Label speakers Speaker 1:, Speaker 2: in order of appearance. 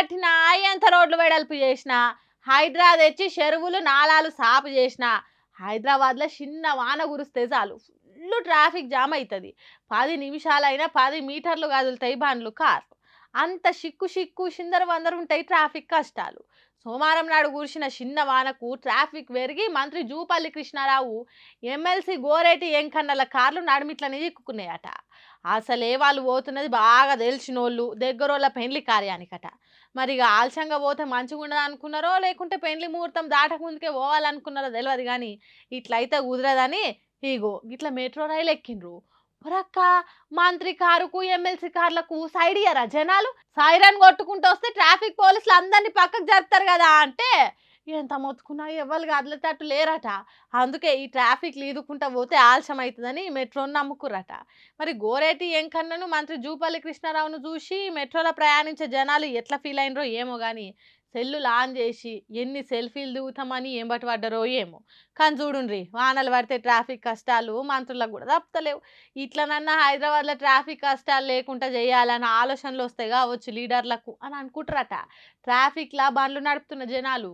Speaker 1: కట్టినా, ఎంత రోడ్లు వెడల్పు చేసినా, హైడ్రా తెచ్చి చెరువులు, నాలాలు సాపు చేసినా, హైదరాబాద్‌లో చిన్న వాన కురిస్తే చాలు ఫుల్లు ట్రాఫిక్ జామ్ అయితది. 10 నిమిషాలైనా 10 మీటర్లు కదులుతాయి బండ్లు, కార్లు. అంత షిక్కు షిక్కు, చిందరవందర ఉంటాయి ట్రాఫిక్ కష్టాలు. సోమవారం నాడు కురిసిన చిన్న వానకు ట్రాఫిక్ పెరిగి మంత్రి జూపల్లి కృష్ణారావు, ఎమ్మెల్సీ గోరేటి వెంకన్నల కార్లు నడిమిట్లనే చిక్కుకున్నాయట. అసలే వాళ్ళు పోతున్నది బాగా తెలిసినోళ్ళు, దగ్గరోళ్ళ పెండ్లి కార్యానికట. మరి ఇక ఆలస్యంగా పోతే మంచిగుండదు అనుకున్నారో, లేకుంటే పెండ్లి ముహూర్తం దాటక ముందుకే పోవాలనుకున్నారో తెలవదు కానీ ఇట్లయితే కుదరదని ఇగో గిట్ల మెట్రో రైలు ఎక్కిండ్రు. ఒరక్క, మంత్రి కారుకు ఎమ్మెల్సీ కార్లకు సైడ్ ఇయ్యరా జనాలు? సైరన్ కొట్టుకుంటూ వస్తే ట్రాఫిక్ పోలీసులు అందరినీ పక్కకు జరుపుతారు కదా అంటే ఎంత మొత్తుకున్నా ఎవ్వరు కదిలేటట్టు లేరట. అందుకే ఈ ట్రాఫిక్ ఈదుకుంటా పోతే ఆలస్యం అవుతుందని మెట్రోని నమ్ముకుర్రట. మరి గోరేటి వెంకన్నను మంత్రి జూపల్లి కృష్ణారావును చూసి మెట్రోలో ప్రయాణించే జనాలు ఎట్లా ఫీల్ అయినరో ఏమో కానీ సెల్లులు ఆన్ చేసి ఎన్ని సెల్ఫీలు దిగుతామని ఎంబటి పడ్డరో ఏమో. కానీ చూడుండ్రి, వానలు పడితే ట్రాఫిక్ కష్టాలు మంత్రులకు కూడా తప్పుతలేవు. ఇట్లనన్నా హైదరాబాద్లో ట్రాఫిక్ కష్టాలు లేకుండా చేయాలన్న ఆలోచనలు వస్తాయి కావచ్చు లీడర్లకు అని అనుకుంటారట ట్రాఫిక్లా బండ్లు నడుపుతున్న జనాలు.